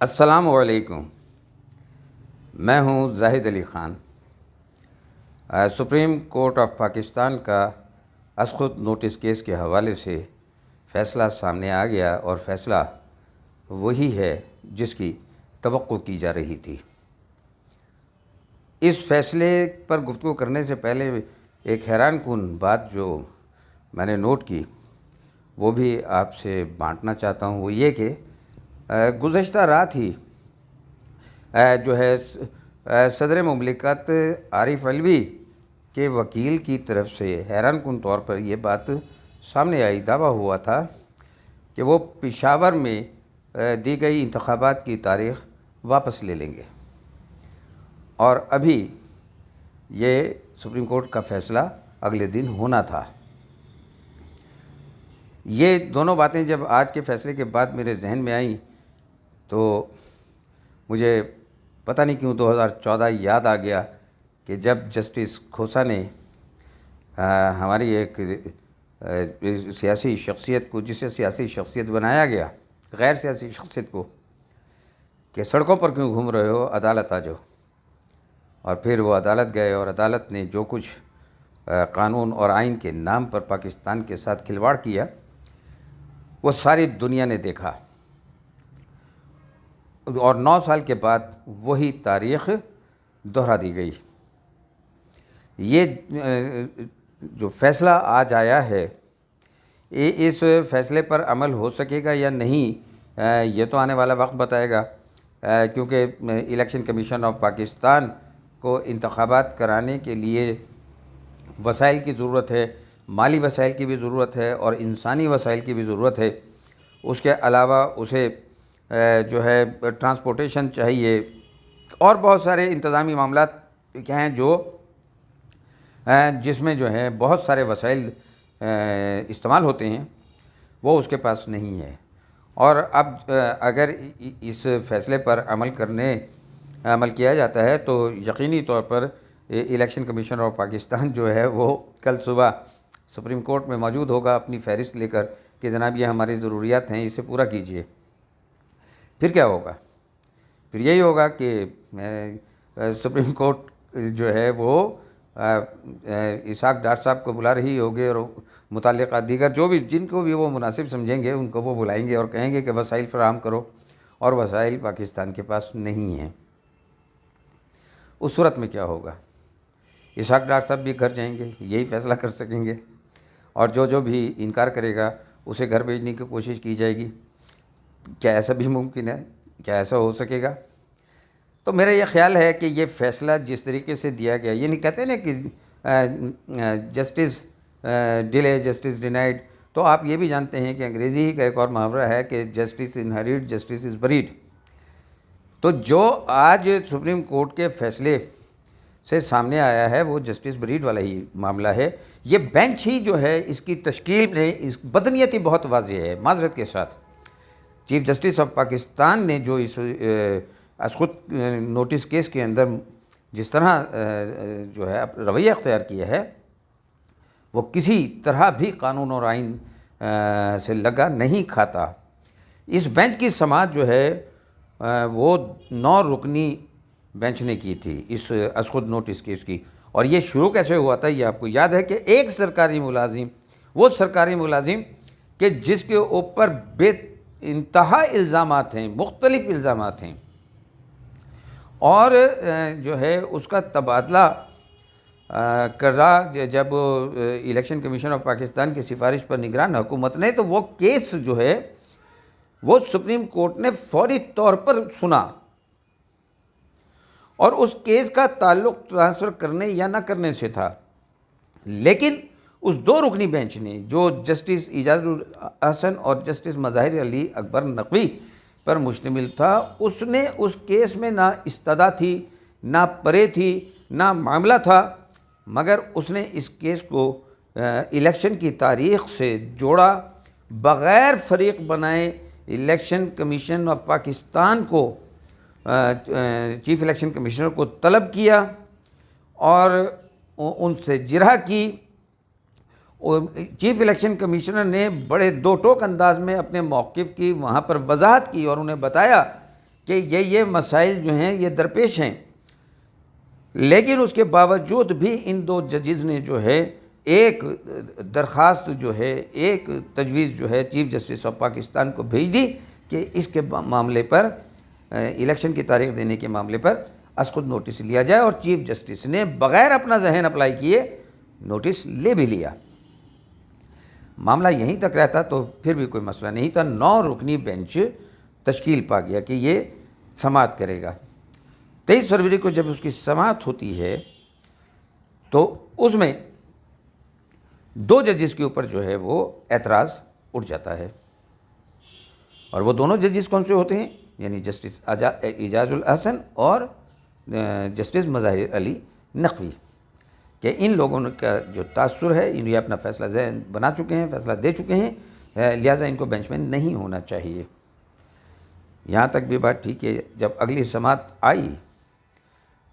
अस्सलामु अलैकुम। मैं हूं Zahid Ali Khan. Supreme court of Pakistan का अस्खुद नोटिस केस के हवाले से फ़ैसला सामने आ गया और फ़ैसला वही है जिसकी तवक्को की जा रही थी। इस फ़ैसले पर गुफ्तगू करने से पहले एक हैरानकुन बात जो मैंने नोट की वो भी आपसे बांटना चाहता हूँ। वो ये कि गुज़श्ता रात ही जो है सदर मुमलिकत आरिफ अलवी के वकील की तरफ से हैरानकुन तौर पर यह बात सामने आई। दावा हुआ था कि वो पेशावर में दी गई इंतखाबात की तारीख़ वापस ले लेंगे और अभी ये सुप्रीम कोर्ट का फ़ैसला अगले दिन होना था। ये दोनों बातें जब आज के फ़ैसले के बाद मेरे जहन में आई तो मुझे पता नहीं क्यों 2014 याद आ गया कि जब जस्टिस खोसा ने हमारी एक सियासी शख्सियत को, जिसे सियासी शख्सियत बनाया गया, गैर सियासी शख्सियत को, कि सड़कों पर क्यों घूम रहे हो, अदालत आ जाओ। और फिर वो अदालत गए और अदालत ने जो कुछ कानून और आइन के नाम पर पाकिस्तान के साथ खिलवाड़ किया वो सारी दुनिया ने देखा और 9 साल के बाद वही तारीख़ दोहरा दी गई। ये जो फ़ैसला आज आया है इस फ़ैसले पर अमल हो सकेगा या नहीं ये तो आने वाला वक्त बताएगा, क्योंकि इलेक्शन कमीशन ऑफ पाकिस्तान को इंतखाबात कराने के लिए वसाइल की ज़रूरत है, माली वसाइल की भी ज़रूरत है और इंसानी वसाइल की भी ज़रूरत है। उसके अलावा उसे जो है ट्रांसपोर्टेशन चाहिए और बहुत सारे इंतज़ामी मामलात हैं जो जिसमें जो है बहुत सारे वसाइल इस्तेमाल होते हैं, वो उसके पास नहीं है। और अब अगर इस फ़ैसले पर अमल किया जाता है तो यकीनी तौर पर इलेक्शन कमीशन ऑफ पाकिस्तान जो है वो कल सुबह सुप्रीम कोर्ट में मौजूद होगा अपनी फ़हरिस्त लेकर कि जनाब ये हमारी ज़रूरियात हैं, इसे पूरा कीजिए। फिर क्या होगा? फिर यही होगा कि सुप्रीम कोर्ट जो है वो इसाक डार साहब को बुला रही होगी और मुतल्लिक़ा दीगर जो भी जिनको भी वो मुनासिब समझेंगे उनको वो बुलाएंगे और कहेंगे कि वसाइल फराहम करो, और वसाइल पाकिस्तान के पास नहीं हैं। उस सूरत में क्या होगा? इसाक डार साहब भी घर जाएंगे, यही फ़ैसला कर सकेंगे, और जो भी इनकार करेगा उसे घर भेजने की कोशिश की जाएगी। क्या ऐसा भी मुमकिन है? क्या ऐसा हो सकेगा? तो मेरा ये ख़्याल है कि ये फ़ैसला जिस तरीके से दिया गया, ये नहीं कहते ना कि जस्टिस डिले जस्टिस डिनाइड, तो आप ये भी जानते हैं कि अंग्रेज़ी ही का एक और मुहावरा है कि justice inherit justice is buried. तो जो आज सुप्रीम कोर्ट के फ़ैसले से सामने आया है वो जस्टिस बरीड वाला ही मामला है। ये बेंच ही जो है इसकी तश्कील में इस बदनीयती बहुत वाज़ेह है। माज़रत के साथ चीफ जस्टिस ऑफ पाकिस्तान ने जो इस अस्खुद नोटिस केस के अंदर जिस तरह जो है रवैया अख्तियार किया है वो किसी तरह भी कानून और आइन से लगा नहीं खाता। इस बेंच की समाअत जो है वो 9 रुकनी बेंच ने की थी इस अस्खुद नोटिस केस की। और ये शुरू कैसे हुआ था ये आपको याद है कि एक सरकारी मुलाजिम, वो सरकारी मुलाजिम कि जिसके ऊपर बेइंतहा इल्ज़ामात हैं, मुख्तलिफ इल्ज़ामात हैं, और जो है उसका तबादला कर रहा जब इलेक्शन कमीशन ऑफ पाकिस्तान की सिफारिश पर निगरान हुकूमत ने, तो वो केस जो है वो सुप्रीम कोर्ट ने फौरी तौर पर सुना और उस केस का ताल्लुक़ ट्रांसफ़र करने या ना करने से था। लेकिन उस 2 रुकनी बेंच ने जो जस्टिस इजाज़ुल हसन और जस्टिस मज़ाहिर अली अकबर नकवी पर मुश्तमिल था, उसने उस केस में ना इस्तदा थी, ना परे थी, ना मामला था, मगर उसने इस केस को इलेक्शन की तारीख़ से जोड़ा, बग़ैर फ़रीक़ बनाए इलेक्शन कमीशन ऑफ पाकिस्तान को, चीफ़ इलेक्शन कमिश्नर को तलब किया और उनसे जिरह की। चीफ़ इलेक्शन कमिश्नर ने बड़े दो टोक अंदाज में अपने मौक़िफ़ की वहाँ पर वजाहत की और उन्हें बताया कि ये मसाइल जो हैं ये दरपेश हैं, लेकिन उसके बावजूद भी इन दो जजेज़ ने जो है एक दरख्वास्त जो है, एक तजवीज़ जो है चीफ़ जस्टिस ऑफ पाकिस्तान को भेज दी कि इसके मामले पर, इलेक्शन की तारीख देने के मामले पर खुद नोटिस लिया जाए, और चीफ़ जस्टिस ने बग़ैर अपना जहन अप्लाई किए नोटिस ले भी लिया। मामला यहीं तक रहता तो फिर भी कोई मसला नहीं था। 9 रुकनी बेंच तश्कील पा गया कि ये समाअत करेगा। 23 फरवरी को जब उसकी समाअत होती है तो उसमें 2 जजेस के ऊपर जो है वो एतराज़ उठ जाता है, और वो दोनों जजेस कौन से होते हैं, यानी जस्टिस एजाजुल हसन और जस्टिस मज़ाहिर अली नकवी, कि इन लोगों का जो तासुर है, ये अपना फ़ैसला ज़हन बना चुके हैं, फ़ैसला दे चुके हैं, लिहाजा इनको बेंच में नहीं होना चाहिए। यहाँ तक भी बात ठीक है। जब अगली समाअत आई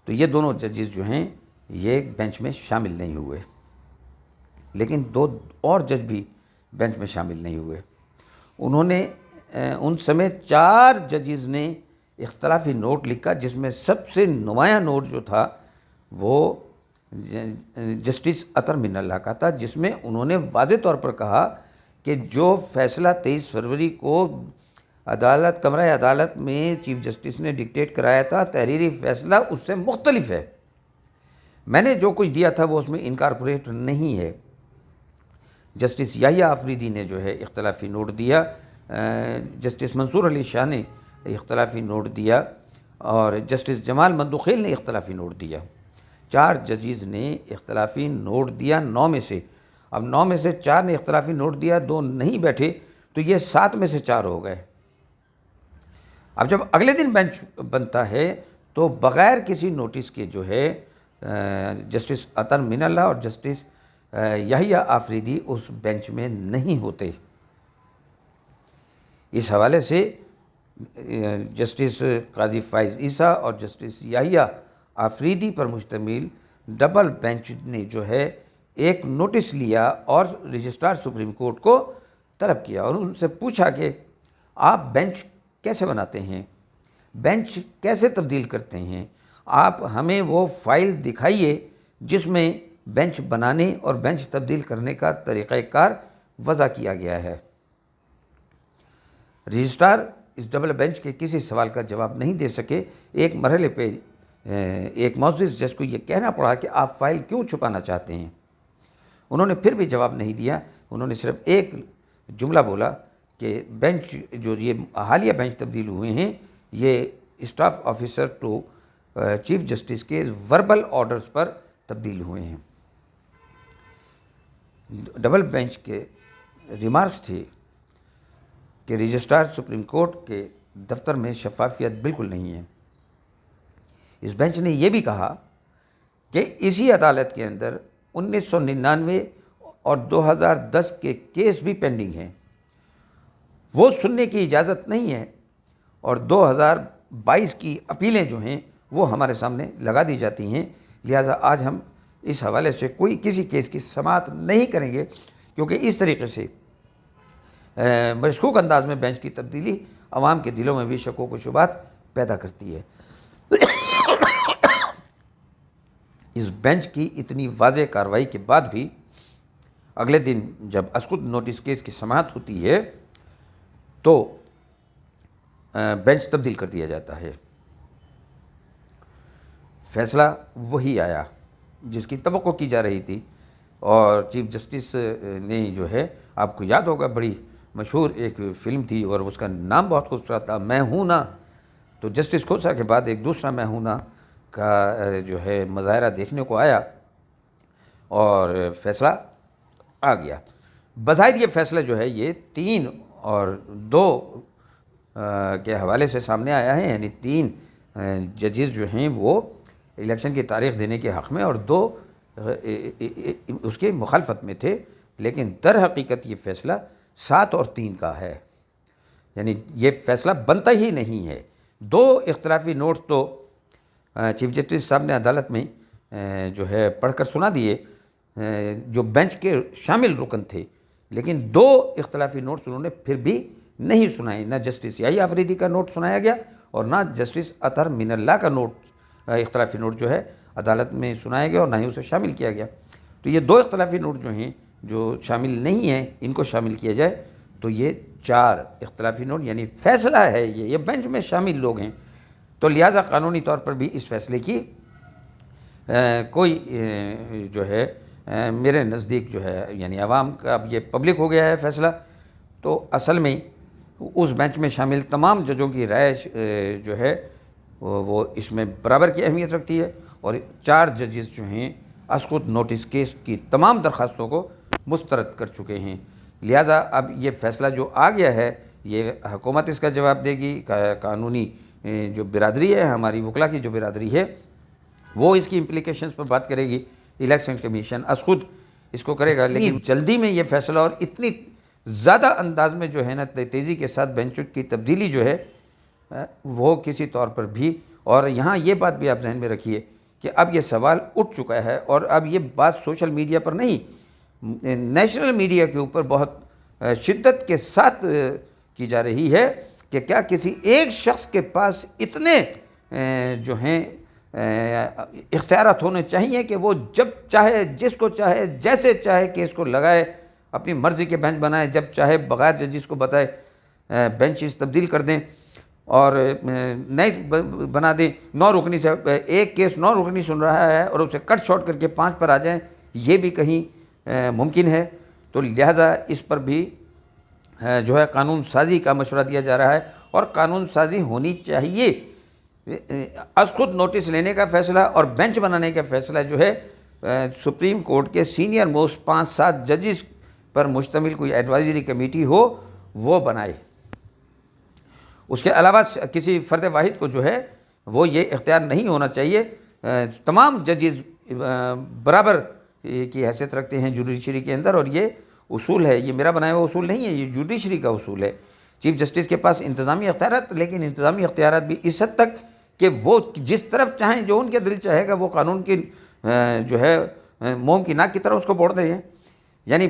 तो ये दोनों जजेस जो हैं ये बेंच में शामिल नहीं हुए, लेकिन 2 और जज भी बेंच में शामिल नहीं हुए। उन्होंने उन समय 4 जजेस ने इख्तलाफी नोट लिखा, जिसमें सबसे नुमाया नोट जो था वो जस्टिस अतर मिनल्ला का था, जिसमें उन्होंने वाज़ेह तौर पर कहा कि जो फ़ैसला 23 फरवरी को अदालत, कमरा अदालत में चीफ़ जस्टिस ने डिक्टेट कराया था, तहरीरी फ़ैसला उससे मुख्तलिफ है। मैंने जो कुछ दिया था वो उसमें इनकारपोरेट नहीं है। जस्टिस याहिया आफरीदी ने जो है इख्तलाफी नोट दिया, जस्टिस मंसूर अली शाह ने इख्तलाफी नोट दिया, और जस्टिस जमाल मंदुखेल ने इख्तलाफी नोट दिया। 4 जजेस ने इख्तलाफी नोट दिया 9 में से। अब 9 में से 4 ने इख्तलाफी नोट दिया, 2 नहीं बैठे, तो ये 7 में से 4 हो गए। अब जब अगले दिन बेंच बनता है तो बग़ैर किसी नोटिस के जो है जस्टिस अतर मिनल्ला और जस्टिस याहिया आफरीदी उस बेंच में नहीं होते। इस हवाले से जस्टिस काजी फाइज़ ईसा और जस्टिस याहिया आफरीदी पर मुश्तमिल डबल बेंच ने जो है एक नोटिस लिया और रजिस्ट्रार सुप्रीम कोर्ट को तलब किया और उनसे पूछा कि आप बेंच कैसे बनाते हैं, बेंच कैसे तब्दील करते हैं, आप हमें वो फाइल दिखाइए जिसमें बेंच बनाने और बेंच तब्दील करने का तरीक़ाकार वज़ा किया गया है। रजिस्ट्रार इस डबल बेंच के किसी सवाल का जवाब नहीं दे सके। एक मरहले पे एक मौजूद जज को ये कहना पड़ा कि आप फाइल क्यों छुपाना चाहते हैं। उन्होंने फिर भी जवाब नहीं दिया। उन्होंने सिर्फ एक जुमला बोला कि बेंच जो ये हालिया बेंच तब्दील हुए हैं ये staff officer to chief justice के वर्बल ऑर्डर्स पर तब्दील हुए हैं। डबल बेंच के रिमार्क्स थे कि रजिस्ट्रार सुप्रीम कोर्ट के दफ्तर में शफाफियत बिल्कुल नहीं है। इस बेंच ने यह भी कहा कि इसी अदालत के अंदर 1999 और 2010 के केस भी पेंडिंग हैं, वो सुनने की इजाज़त नहीं है, और 2022 की अपीलें जो हैं वो हमारे सामने लगा दी जाती हैं। लिहाजा आज हम इस हवाले से कोई किसी केस की समाअत नहीं करेंगे, क्योंकि इस तरीके से मशकूक अंदाज में बेंच की तब्दीली अवाम के दिलों में भी शकों को शुबात पैदा करती है। इस बेंच की इतनी वाज़ेह कार्रवाई के बाद भी अगले दिन जब असकुद नोटिस केस की समाअत होती है तो बेंच तब्दील कर दिया जाता है। फ़ैसला वही आया जिसकी तवक्को की जा रही थी, और चीफ जस्टिस ने जो है, आपको याद होगा बड़ी मशहूर एक फ़िल्म थी और उसका नाम बहुत खूबसूरत था, मैं हूँ ना। तो जस्टिस खोसा के बाद एक दूसरा मैं हूँ ना का जो है मुज़ाहरा देखने को आया और फ़ैसला आ गया। बज़ाहिर ये फ़ैसला जो है ये 3 और 2 के हवाले से सामने आया है, यानी 3 जजेस जो हैं वो इलेक्शन की तारीख़ देने के हक़ में और 2 उसके मुखालफत में थे, लेकिन दर हकीकत ये फ़ैसला 7 और 3 का है, यानी ये फ़ैसला बनता ही नहीं है। 2 इख्तलाफी नोट्स तो चीफ जस्टिस साहब ने अदालत में जो है पढ़कर सुना दिए जो बेंच के शामिल रुकन थे, लेकिन 2 इख्तलाफी नोट्स उन्होंने फिर भी नहीं सुनाए। न जस्टिस याहिया आफरीदी का नोट सुनाया गया और ना जस्टिस अतहर मिनल्ला का इख्तलाफी नोट जो है अदालत में सुनाया गया और ना ही उसे शामिल किया गया। तो ये 2 इख्तलाफी नोट जो हैं जो शामिल नहीं हैं, इनको शामिल किया जाए तो ये 4 इख्तलाफी नोट यानी फ़ैसला है ये बेंच में शामिल लोग हैं। तो लिहाजा कानूनी तौर पर भी इस फैसले की कोई जो है मेरे नज़दीक जो है यानी आवाम का अब ये पब्लिक हो गया है फ़ैसला, तो असल में उस बेंच में शामिल तमाम जजों की राय जो है वो इसमें बराबर की अहमियत रखती है। और 4 जजेस जो हैं अस्कुत नोटिस केस की तमाम दरख्वास्तों को मुस्तरद कर चुके हैं। लिहाजा अब ये फ़ैसला जो आ गया है ये हुकूमत इसका जवाब देगी। कानूनी जो बिरादरी है, हमारी वकला की जो बिरादरी है, वो इसकी इम्प्लिकेशंस पर बात करेगी। इलेक्शन कमीशन अस्कुद इसको करेगा, लेकिन जल्दी में ये फ़ैसला और इतनी ज़्यादा अंदाज में जो है ना तेज़ी के साथ बेंच की तब्दीली जो है वो किसी तौर पर भी, और यहाँ ये बात भी आप जहन में रखिए कि अब ये सवाल उठ चुका है और अब ये बात सोशल मीडिया पर नहीं, नेशनल मीडिया के ऊपर बहुत शिद्दत के साथ की जा रही है कि क्या किसी एक शख्स के पास इतने जो हैं इख्तियारात होने चाहिए कि वो जब चाहे, जिसको चाहे, जैसे चाहे केस को लगाए, अपनी मर्ज़ी के बेंच बनाए, जब चाहे बगैर जजिस को बताए बेंचेस तब्दील कर दें और नए बना दें। 9 रुकनी से एक केस 9 रुकनी सुन रहा है और उसे कट शॉर्ट करके 5 पर आ जाएं, ये भी कहीं मुमकिन है। तो लिहाजा इस पर भी जो है कानून साजी का मशवरा दिया जा रहा है और कानून साजी होनी चाहिए। अज खुद नोटिस लेने का फ़ैसला और बेंच बनाने का फ़ैसला जो है सुप्रीम कोर्ट के सीनियर मोस्ट 5-7 जजिस पर मुश्तमिल कोई एडवाइजरी कमेटी हो वो बनाए। उसके अलावा किसी फ़र्द वाहिद को जो है वो ये इख्तियार नहीं होना चाहिए। तमाम जजिस बराबर की हैसियत रखते हैं जुडिशरी के अंदर, और ये उसूल है, ये मेरा बनाया हुआ उसूल नहीं है, ये जुडिशरी का उसूल है। चीफ जस्टिस के पास इंतज़ामी इख्तियारात, लेकिन इंतज़ामी इख्तियारात भी इस हद तक कि वो जिस तरफ चाहें, जो उनके दिल चाहेगा वो कानून की जो है मोम की नाक की तरह उसको बोड़ दें। यानी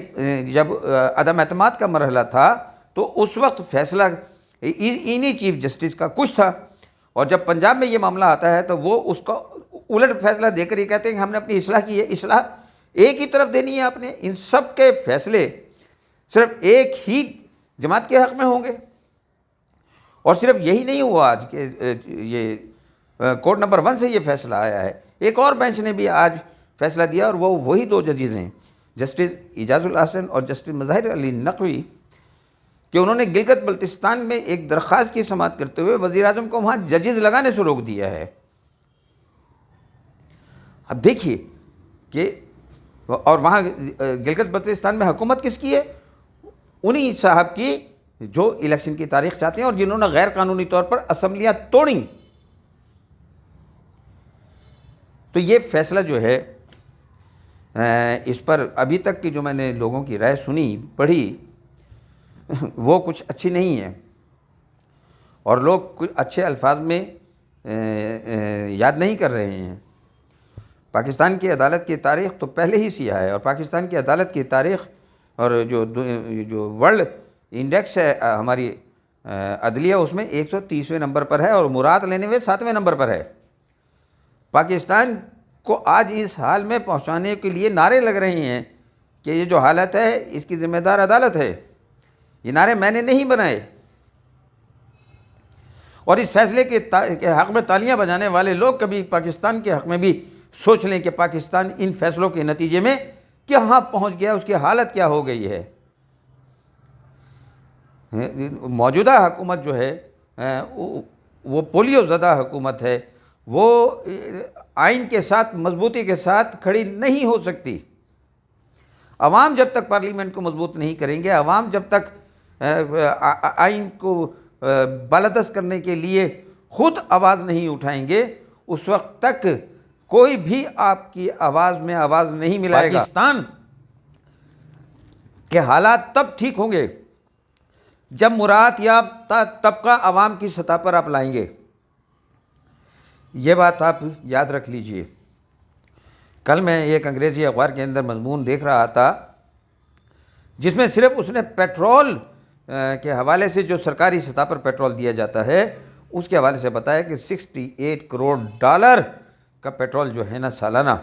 जब अदम एतमाद का मरहला था तो उस वक्त फ़ैसला इन्हीं चीफ जस्टिस का कुछ था, और जब पंजाब में ये मामला आता है तो वो उसका उलट फ़ैसला देकर ये कहते हैं कि हमने अपनी इस्लाह की है। इस्लाह एक ही तरफ देनी है आपने। इन सब के फ़ैसले सिर्फ एक ही जमात के हक़ में होंगे। और सिर्फ यही नहीं हुआ आज के ये कोर्ट नंबर 1 से ये फ़ैसला आया है, एक और बेंच ने भी आज फ़ैसला दिया और वो वही 2 जजेस हैं, जस्टिस इजाज़ुल हसन और जस्टिस मज़ाहिर अली नकवी, कि उन्होंने गिलगित बल्तिस्तान में एक दरख्वास्त की समाअत करते हुए वज़ीर आज़म को वहाँ जजेस लगाने से रोक दिया है। अब देखिए कि और वहाँ गिलगित बल्तिस्तान में हुकूमत किसकी है? उन्हीं साहब की जो इलेक्शन की तारीख चाहते हैं और जिन्होंने गैर कानूनी तौर पर असम्बलियाँ तोड़ी। तो ये फ़ैसला जो है इस पर अभी तक की जो मैंने लोगों की राय सुनी पढ़ी वो कुछ अच्छी नहीं है, और लोग कुछ अच्छे अल्फाज में याद नहीं कर रहे हैं। पाकिस्तान की अदालत की तारीख़ तो पहले ही सिया है, और पाकिस्तान की अदालत की तारीख़ और जो वर्ल्ड इंडेक्स है हमारी अदलिया उसमें 130वें नंबर पर है और मुराद लेने में 7वें नंबर पर है। पाकिस्तान को आज इस हाल में पहुंचाने के लिए नारे लग रहे हैं कि ये जो हालत है इसकी ज़िम्मेदार अदालत है। ये नारे मैंने नहीं बनाए, और इस फैसले के हक़ में तालियां बजाने वाले लोग कभी पाकिस्तान के हक़ में भी सोच लें कि पाकिस्तान इन फैसलों के नतीजे में कहाँ पहुँच गया, उसकी हालत क्या हो गई है। मौजूदा हुकूमत जो है वो पोलियो ज़दा हुकूमत है, वो आइन के साथ मजबूती के साथ खड़ी नहीं हो सकती। अवाम जब तक पार्लियामेंट को मजबूत नहीं करेंगे, अवाम जब तक आइन को बालादस्त करने के लिए खुद आवाज़ नहीं उठाएंगे, उस वक्त तक कोई भी आपकी आवाज़ में आवाज़ नहीं मिलाएगा। पाकिस्तान के हालात तब ठीक होंगे जब मुराद याफ्ता तबका अवाम की सतह पर आप लाएंगे। ये बात आप याद रख लीजिए। कल मैं एक अंग्रेज़ी अखबार के अंदर मजमून देख रहा था जिसमें सिर्फ उसने पेट्रोल के हवाले से, जो सरकारी सतह पर पेट्रोल दिया जाता है, उसके हवाले से बताया कि 68 करोड़ डॉलर का पेट्रोल जो है ना सालाना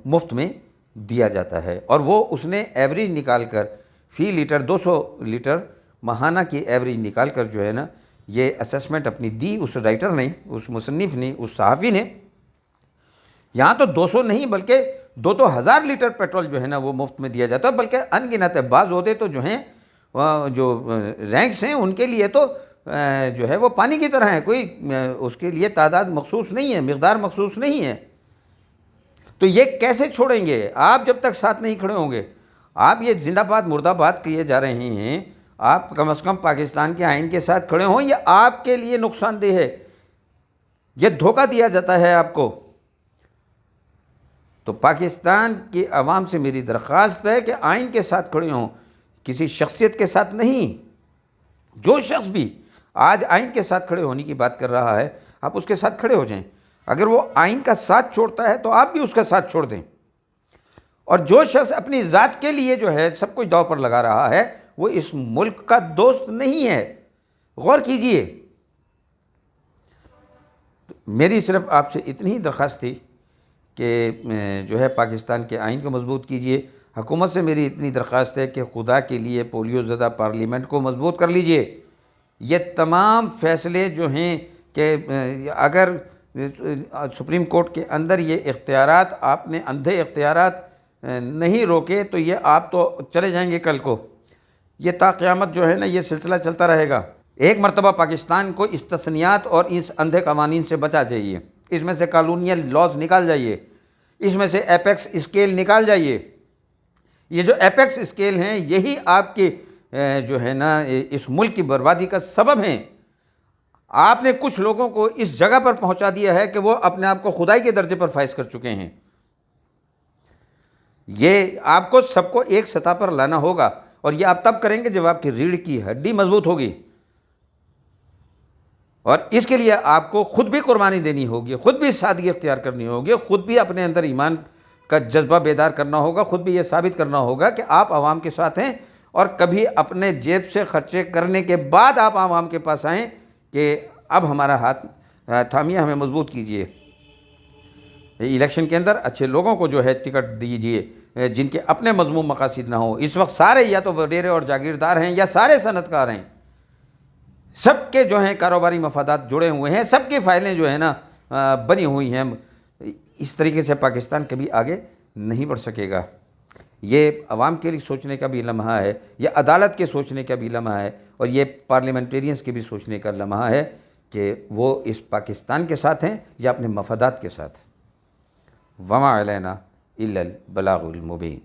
मुफ्त में दिया जाता है। और वो उसने एवरेज निकाल कर फ़ी लीटर 200 लीटर माहाना की एवरेज निकाल कर जो है ना ये असेसमेंट अपनी दी उस राइटर ने, उस मुसन्निफ़ ने, उस सहाफ़ी ने। यहाँ तो 200 नहीं बल्कि 2-2 हज़ार लीटर पेट्रोल जो है ना वो मुफ्त में दिया जाता है, बल्कि अनगिनत है। बाज़ होते तो जो हैं जो रैंक्स हैं उनके लिए तो जो है वो पानी की तरह है, कोई उसके लिए तादाद मखसूस नहीं है, मिक़दार मखसूस नहीं है। तो ये कैसे छोड़ेंगे आप जब तक साथ नहीं खड़े होंगे? आप ये जिंदाबाद मुर्दाबाद किए जा रहे हैं, आप कम से कम पाकिस्तान के आइन के साथ खड़े हों, ये आपके लिए नुकसानदेह है, ये धोखा दिया जाता है आपको। तो पाकिस्तान की आवाम से मेरी दरख्वास्त है कि आइन के साथ खड़े हों, किसी शख्सियत के साथ नहीं। जो शख्स भी आज आइन के साथ खड़े होने की बात कर रहा है, आप उसके साथ खड़े हो जाएं। अगर वो आइन का साथ छोड़ता है तो आप भी उसका साथ छोड़ दें। और जो शख्स अपनी ज़ात के लिए जो है सब कुछ दाव पर लगा रहा है, वो इस मुल्क का दोस्त नहीं है। गौर कीजिए। मेरी सिर्फ आपसे इतनी ही दरख्वास्त थी कि जो है पाकिस्तान के आइन को मजबूत कीजिए। हुकूमत से मेरी इतनी दरख्वास्त है कि खुदा के लिए पोलियो ज़दा पार्लियामेंट को मजबूत कर लीजिए। ये तमाम फ़ैसले जो हैं कि अगर सुप्रीम कोर्ट के अंदर ये इख्तियारात आपने अंधे इख्तियारात नहीं रोके तो ये आप तो चले जाएंगे कल को। ये ता क़यामत जो है ना ये सिलसिला चलता रहेगा। एक मरतबा पाकिस्तान को इस तस्नियात और इस अंधे कवानीन से बचा चाहिए। इसमें से कॉलोनियल लॉज निकाल जाइए, इसमें से एपेक्स स्केल निकाल जाइए। ये जो एपेक्स स्केल हैं यही आपके जो है ना इस मुल्क की बर्बादी का सबब हैं। आपने कुछ लोगों को इस जगह पर पहुंचा दिया है कि वो अपने आप को खुदाई के दर्जे पर फाइज कर चुके हैं। ये आपको सबको एक सतह पर लाना होगा, और ये आप तब करेंगे जब आपकी रीढ़ की हड्डी मजबूत होगी। और इसके लिए आपको खुद भी कुर्बानी देनी होगी, खुद भी सादगी इख्तियार करनी होगी, खुद भी अपने अंदर ईमान का जज्बा बेदार करना होगा, खुद भी ये साबित करना होगा कि आप आवाम के साथ हैं। और कभी अपने जेब से खर्चे करने के बाद आप आवाम के पास आएँ कि अब हमारा हाथ थामिए, हमें मजबूत कीजिए। इलेक्शन के अंदर अच्छे लोगों को जो है टिकट दीजिए, जिनके अपने मजमूम मकासद ना हो। इस वक्त सारे या तो वडेरे और जागीरदार हैं या सारे सनतकार हैं, सबके जो हैं कारोबारी मफादात जुड़े हुए हैं, सबकी फ़ाइलें जो है ना बनी हुई हैं। इस तरीके से पाकिस्तान कभी आगे नहीं बढ़ सकेगा। ये अवाम के लिए सोचने का भी लम्हा है, ये अदालत के सोचने का भी लम्हा है, और ये पार्लियामेंटेरियंस के भी सोचने का लम्हा है कि वो इस पाकिस्तान के साथ हैं या अपने मफादात के साथ। वमा अलैना इल्लल बलागुल मुबीन।